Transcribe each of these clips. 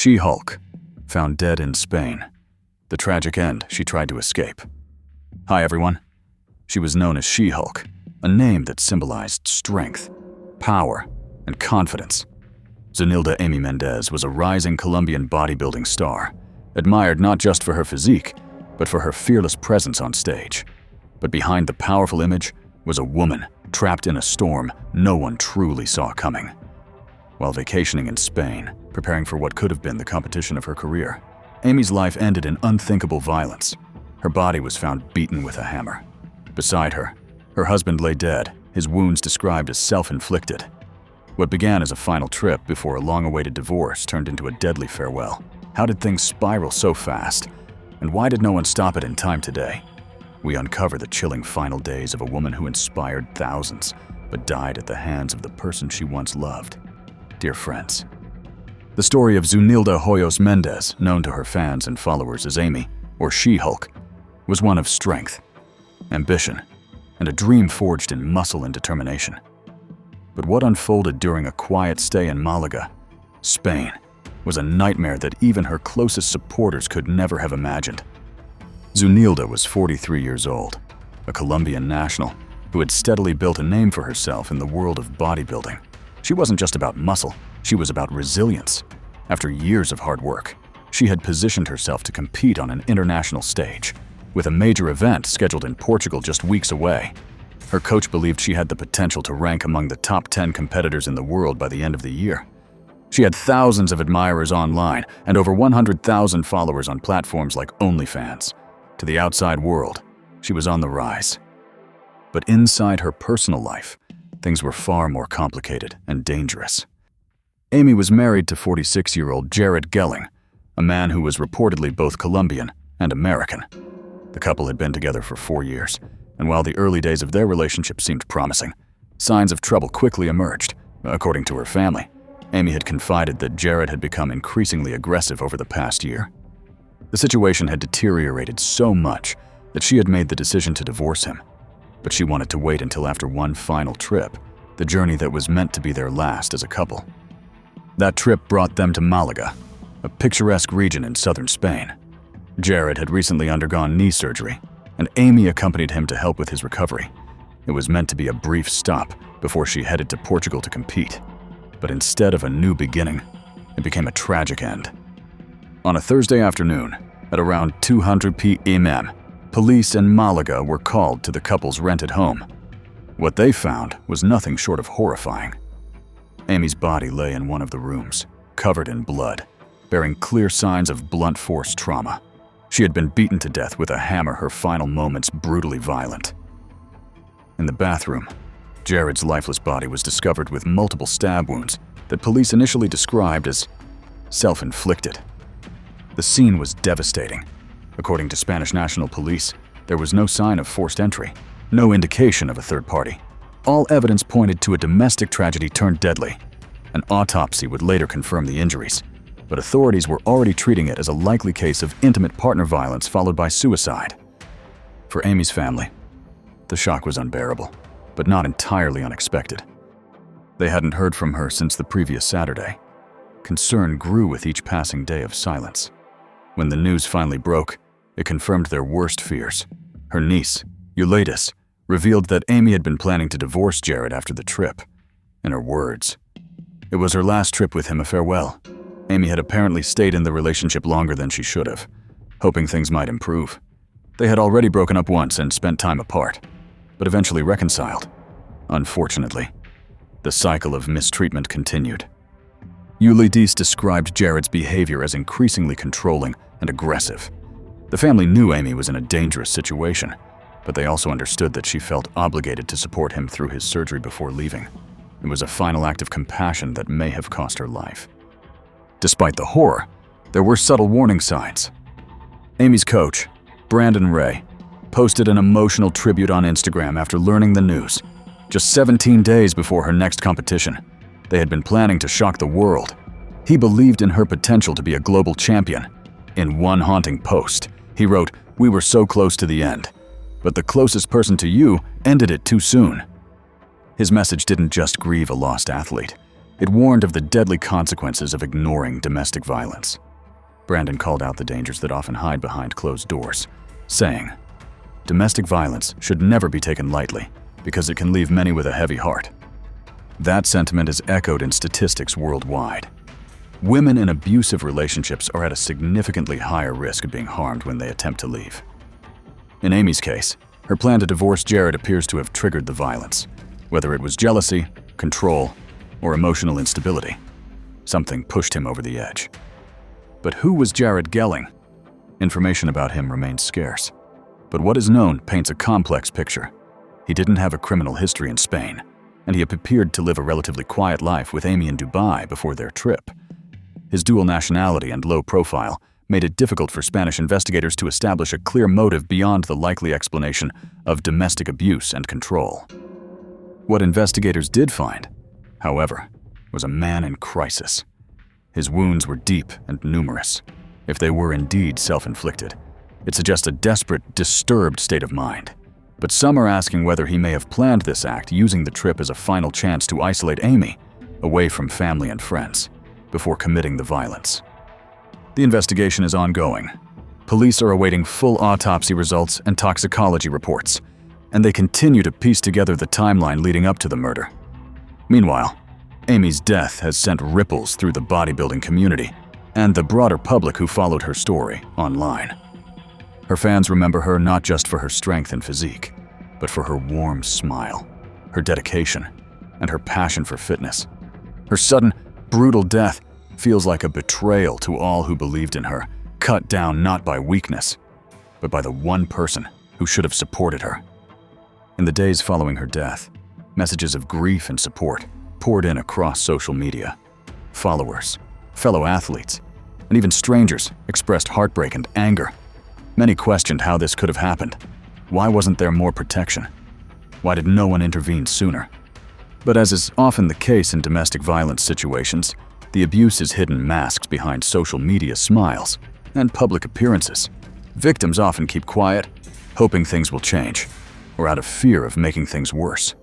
She-Hulk, found dead in Spain. The tragic end, she tried to escape. Hi everyone. She was known as She-Hulk, a name that symbolized strength, power, and confidence. Zunilda Amy Mendez was a rising Colombian bodybuilding star, admired not just for her physique, but for her fearless presence on stage. But behind the powerful image was a woman trapped in a storm no one truly saw coming. While vacationing in Spain, preparing for what could have been the competition of her career, Amy's life ended in unthinkable violence. Her body was found beaten with a hammer. Beside her, her husband lay dead, his wounds described as self-inflicted. What began as a final trip before a long-awaited divorce turned into a deadly farewell. How did things spiral so fast? And why did no one stop it in time today? We uncover the chilling final days of a woman who inspired thousands, but died at the hands of the person she once loved. Dear friends, the story of Zunilda Amy Mendez, known to her fans and followers as Amy, or She-Hulk, was one of strength, ambition, and a dream forged in muscle and determination. But what unfolded during a quiet stay in Malaga, Spain, was a nightmare that even her closest supporters could never have imagined. Zunilda was 43 years old, a Colombian national who had steadily built a name for herself in the world of bodybuilding. She wasn't just about muscle, she was about resilience. After years of hard work, she had positioned herself to compete on an international stage, with a major event scheduled in Portugal just weeks away. Her coach believed she had the potential to rank among the top 10 competitors in the world by the end of the year. She had thousands of admirers online and over 100,000 followers on platforms like OnlyFans. To the outside world, she was on the rise. But inside her personal life, things were far more complicated and dangerous. Amy was married to 46-year-old Jared Gelling, a man who was reportedly both Colombian and American. The couple had been together for 4 years, and while the early days of their relationship seemed promising, signs of trouble quickly emerged. According to her family, Amy had confided that Jared had become increasingly aggressive over the past year. The situation had deteriorated so much that she had made the decision to divorce him, but she wanted to wait until after one final trip, the journey that was meant to be their last as a couple. That trip brought them to Malaga, a picturesque region in southern Spain. Jared had recently undergone knee surgery, and Amy accompanied him to help with his recovery. It was meant to be a brief stop before she headed to Portugal to compete. But instead of a new beginning, it became a tragic end. On a Thursday afternoon, at around 200 p.m., police in Malaga were called to the couple's rented home. What they found was nothing short of horrifying. Amy's body lay in one of the rooms, covered in blood, bearing clear signs of blunt force trauma. She had been beaten to death with a hammer, her final moments brutally violent. In the bathroom, Jared's lifeless body was discovered with multiple stab wounds that police initially described as self-inflicted. The scene was devastating. According to Spanish National Police, there was no sign of forced entry, no indication of a third party. All evidence pointed to a domestic tragedy turned deadly. An autopsy would later confirm the injuries, but authorities were already treating it as a likely case of intimate partner violence followed by suicide. For Amy's family, the shock was unbearable, but not entirely unexpected. They hadn't heard from her since the previous Saturday. Concern grew with each passing day of silence. When the news finally broke, it confirmed their worst fears. Her niece, Zunilda, revealed that Amy had been planning to divorce Jared after the trip. In her words, it was her last trip with him, a farewell. Amy had apparently stayed in the relationship longer than she should have, hoping things might improve. They had already broken up once and spent time apart, but eventually reconciled. Unfortunately, the cycle of mistreatment continued. Zunilda described Jared's behavior as increasingly controlling and aggressive. The family knew Amy was in a dangerous situation, but they also understood that she felt obligated to support him through his surgery before leaving. It was a final act of compassion that may have cost her life. Despite the horror, there were subtle warning signs. Amy's coach, Brandon Ray, posted an emotional tribute on Instagram after learning the news. Just 17 days before her next competition, they had been planning to shock the world. He believed in her potential to be a global champion. In one haunting post, he wrote, "We were so close to the end, but the closest person to you ended it too soon." His message didn't just grieve a lost athlete. It warned of the deadly consequences of ignoring domestic violence. Brandon called out the dangers that often hide behind closed doors, saying, "Domestic violence should never be taken lightly because it can leave many with a heavy heart." That sentiment is echoed in statistics worldwide. Women in abusive relationships are at a significantly higher risk of being harmed when they attempt to leave. In Amy's case, her plan to divorce Jared appears to have triggered the violence, whether it was jealousy, control, or emotional instability. Something pushed him over the edge. But who was Jared Gelling? Information about him remains scarce. But what is known paints a complex picture. He didn't have a criminal history in Spain, and he appeared to live a relatively quiet life with Amy in Dubai before their trip. His dual nationality and low profile made it difficult for Spanish investigators to establish a clear motive beyond the likely explanation of domestic abuse and control. What investigators did find, however, was a man in crisis. His wounds were deep and numerous. If they were indeed self-inflicted, it suggests a desperate, disturbed state of mind. But some are asking whether he may have planned this act using the trip as a final chance to isolate Amy away from family and friends before committing the violence. The investigation is ongoing. Police are awaiting full autopsy results and toxicology reports, and they continue to piece together the timeline leading up to the murder. Meanwhile, Amy's death has sent ripples through the bodybuilding community and the broader public who followed her story online. Her fans remember her not just for her strength and physique, but for her warm smile, her dedication, and her passion for fitness. Her sudden, brutal death feels like a betrayal to all who believed in her, cut down not by weakness, but by the one person who should have supported her. In the days following her death, messages of grief and support poured in across social media. Followers, fellow athletes, and even strangers expressed heartbreak and anger. Many questioned how this could have happened. Why wasn't there more protection? Why did no one intervene sooner? But as is often the case in domestic violence situations, the abuse is hidden masked behind social media smiles and public appearances. Victims often keep quiet, hoping things will change, or out of fear of making things worse.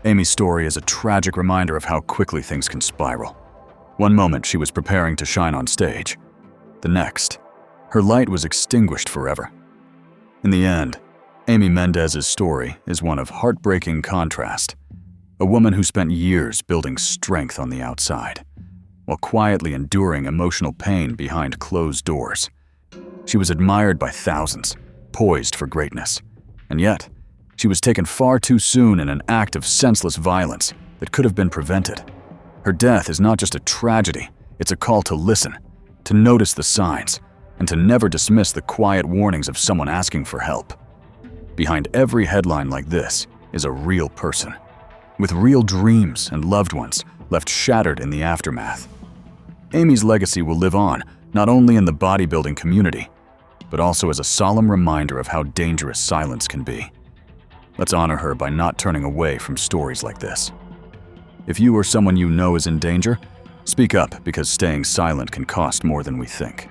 Amy's story is a tragic reminder of how quickly things can spiral. One moment she was preparing to shine on stage. The next, her light was extinguished forever. In the end, Amy Mendez's story is one of heartbreaking contrast. A woman who spent years building strength on the outside, while quietly enduring emotional pain behind closed doors. She was admired by thousands, poised for greatness. And yet, she was taken far too soon in an act of senseless violence that could have been prevented. Her death is not just a tragedy, it's a call to listen, to notice the signs, and to never dismiss the quiet warnings of someone asking for help. Behind every headline like this is a real person, with real dreams and loved ones left shattered in the aftermath. Amy's legacy will live on, not only in the bodybuilding community, but also as a solemn reminder of how dangerous silence can be. Let's honor her by not turning away from stories like this. If you or someone you know is in danger, speak up because staying silent can cost more than we think.